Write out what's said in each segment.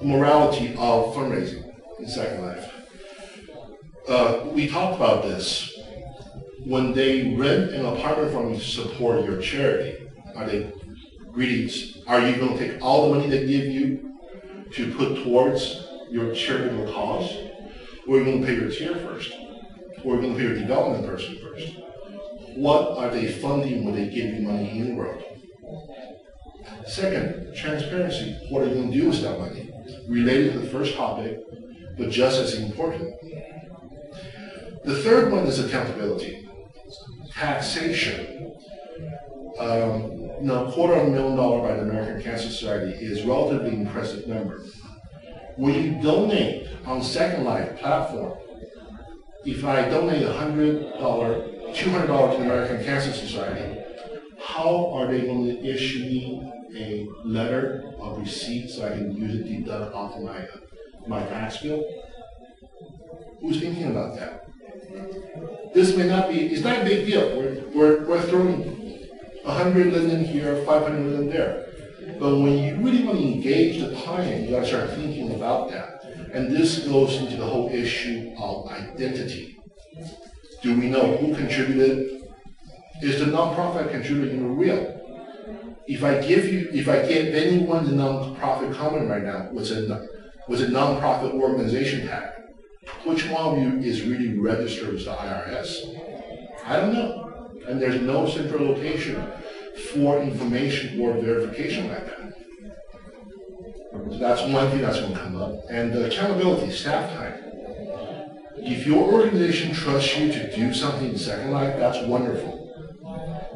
morality of fundraising in Second Life. We talked about this. When they rent an apartment from you to support your charity, are you going to take all the money they give you to put towards your charitable cause? Or are you going to pay your tier first? Or are you going to pay your development person first? What are they funding when they give you money in the world? Second, transparency. What are you going to do with that money? Related to the first topic, but just as important. The third one is accountability. Taxation. $250,000 by the American Cancer Society is a relatively impressive number. When you donate on Second Life platform, if I donate $100, $200 to the American Cancer Society, how are they going to issue me a letter of receipt so I can use it to deduct off my tax bill? Who's thinking about that? This may not be, it's not a big deal. We're throwing 100 million here, 500 million there. But when you really want to engage the client, you got to start thinking about that. And this goes into the whole issue of identity. Do we know who contributed? Is the nonprofit contributing real? If I give anyone the nonprofit comment right now with a nonprofit organization tag, which one of you is really registered with the IRS? I don't know. And there's no central location for information or verification like that. So that's one thing that's going to come up. And the accountability, staff time. If your organization trusts you to do something in Second Life, that's wonderful.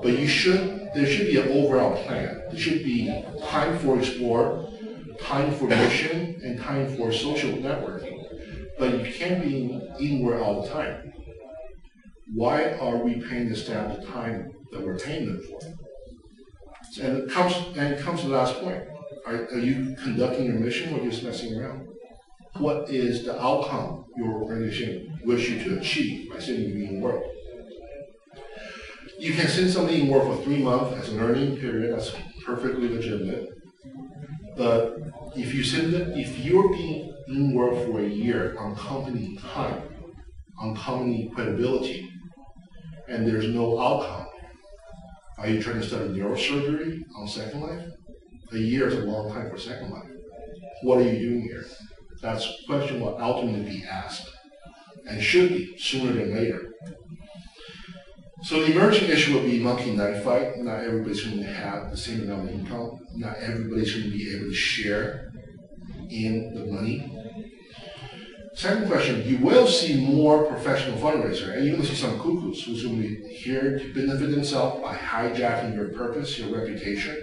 But there should be an overall plan. There should be time for explore, time for mission, and time for social networking. But you can't be inward all the time. Why are we paying the staff the time that we're paying them for? And it comes to the last point. Are you conducting your mission or just messing around? What is the outcome your organization wish you to achieve by sending you in work? You can send somebody in work for 3 months as a learning period. That's perfectly legitimate. But if you're being in work for a year on company time, on company credibility, and there's no outcome, are you trying to study neurosurgery on Second Life? A year is a long time for Second Life. What are you doing here? That's a question will ultimately be asked, and should be sooner than later. So the emerging issue will be monkey knife fight. Not everybody's going to have the same amount of income. Not everybody's going to be able to share in the money. Second question, you will see more professional fundraisers, and you're going to see some cuckoos who's going to be here to benefit themselves by hijacking your purpose, your reputation.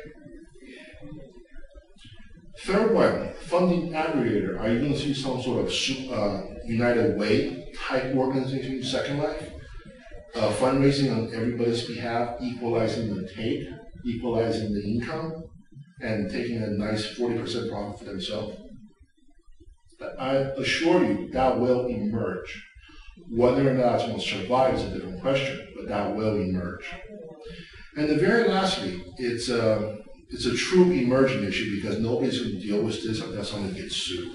Third one, funding aggregator. Are you going to see some sort of United Way type organization in Second Life? Fundraising on everybody's behalf, equalizing the take, equalizing the income, and taking a nice 40% profit for themselves. I assure you that will emerge. Whether or not it's going to survive is a different question, but that will emerge. And the very lastly, it's a true emerging issue because nobody's going to deal with this unless someone gets sued.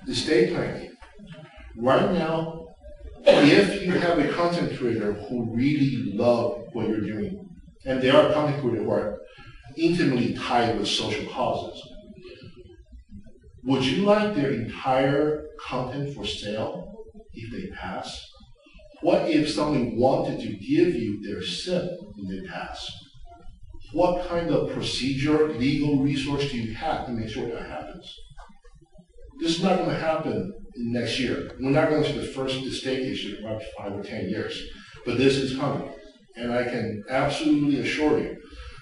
Estate planning. Right now, if you have a content creator who really love what you're doing, and there are content creators who are intimately tied with social causes, would you like their entire content for sale if they pass? What if somebody wanted to give you their SIP when they pass? What kind of procedure, legal resource do you have to make sure that happens? This is not going to happen next year. We're not going to see the first estate issue in about 5 or 10 years, but this is coming. And I can absolutely assure you,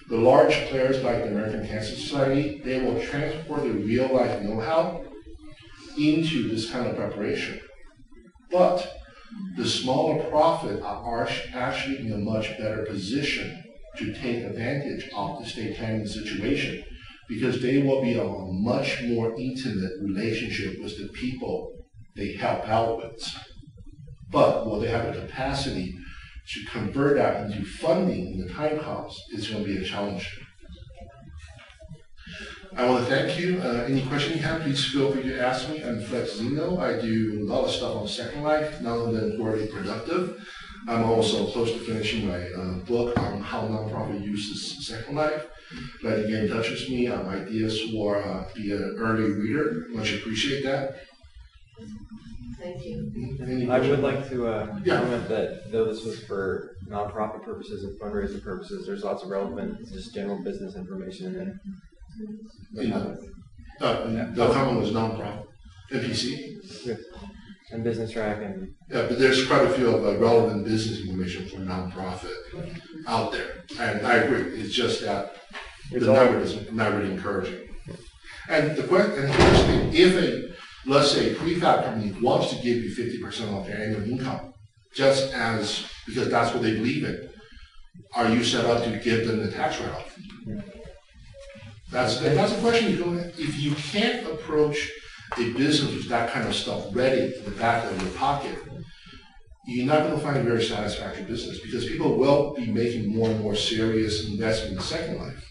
the large players like the American Cancer Society, they will transport the real life know-how into this kind of preparation. But the smaller profit are actually in a much better position to take advantage of the estate planning situation because they will be a much more intimate relationship with the people they help out with. But will they have the capacity to convert that into funding when the time comes is going to be a challenge. I want to thank you. Any question you have, please feel free to ask me. I'm Flex Zeno. I do a lot of stuff on Second Life, none of them already productive. I'm also close to finishing my book on how nonprofit uses Second Life. Glad to get in touch with me on ideas or be an early reader. Much appreciate that. Thank you. I would like to comment that though this was for nonprofit purposes and fundraising purposes, there's lots of relevant, just general business information in there. The comment was nonprofit, NPC. Yeah. And business track and yeah, but there's quite a few of relevant business information for nonprofit out there, and I agree. It's just that the number is not really encouraging. And the question, and here's the thing: if let's say a prefab company wants to give you 50% of their annual income, just as because that's what they believe in, are you set up to give them the tax write-off? That's a question you don't. If you can't approach a business with that kind of stuff ready in the back of your pocket, you're not going to find a very satisfactory business because people will be making more and more serious investment in Second Life.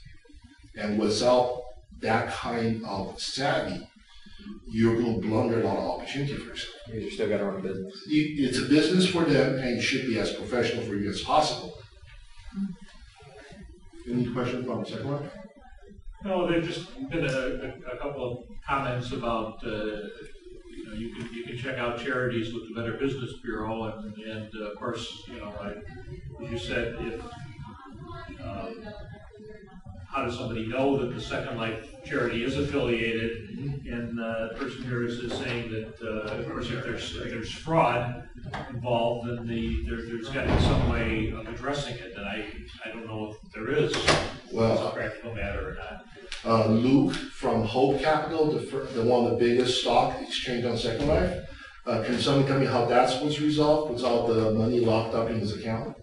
And without that kind of savvy, you're going to blunder a lot of opportunity for yourself. you still got to run a business. It's a business for them and it should be as professional for you as possible. Any questions from Second Life? No, there's just been a couple of comments about you can check out charities with the Better Business Bureau, and of course, as you said, if how does somebody know that the Second Life charity is affiliated? And the person here is saying that of course if there's fraud involved, then there's got to be some way of addressing it, and I don't know if there is. Well, as a practical matter or not. Luke from Hope Capital, the one of the biggest stock exchange on Second Life. Can someone tell me how that was resolved without the money locked up in his account?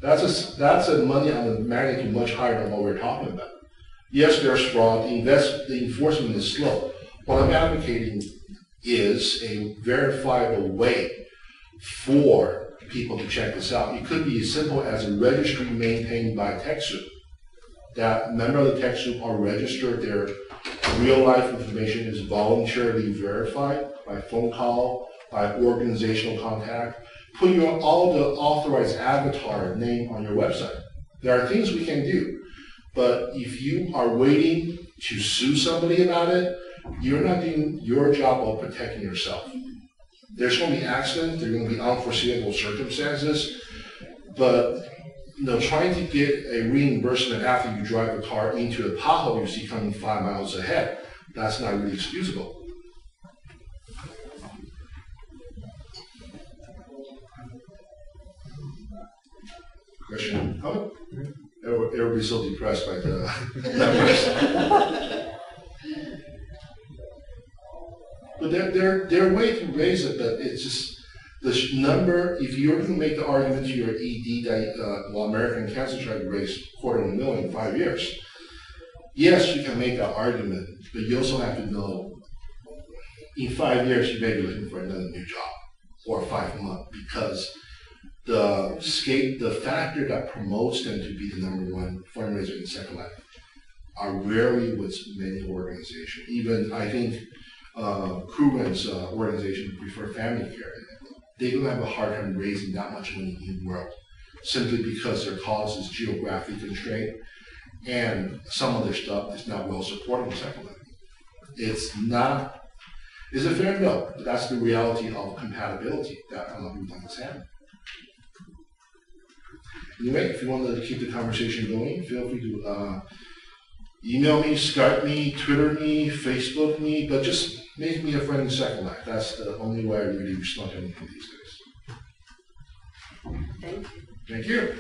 That's a money on a magnitude much higher than what we're talking about. Yes, there's fraud. The enforcement is slow. What I'm advocating is a verifiable way for people to check this out. It could be as simple as a registry maintained by TechSoup. That member of the TechSoup are registered, their real life information is voluntarily verified by phone call, by organizational contact. Put all the authorized avatar name on your website. There are things we can do, but if you are waiting to sue somebody about it, you're not doing your job of protecting yourself. There's going to be accidents, there are going to be unforeseeable circumstances, but trying to get a reimbursement after you drive a car into a pothole you see coming 5 miles ahead, that's not really excusable. Question? Oh, everybody's so depressed by the numbers. But there are ways to raise it, but it's just the number. If you're going to make the argument to your ED that American Cancer tried to raise $250,000 in 5 years, yes, you can make that argument, but you also have to know in 5 years you may be looking for another new job or 5 months because the factor that promotes them to be the #1 fundraiser in Second Life are rarely with many organizations. Even I think Kruger's organization Prefer Family Care, they're going to have a hard time raising that much money in the world simply because their cause is geographically constrained and some of their stuff is not well supported in Second Life. It's a fair no, but that's the reality of compatibility that a lot of people understand. Anyway, if you want to keep the conversation going, feel free to email me, Skype me, Twitter me, Facebook me, but just make me a friend in Second Life. That's the only way I really respond to anything these days. Thank you. Thank you.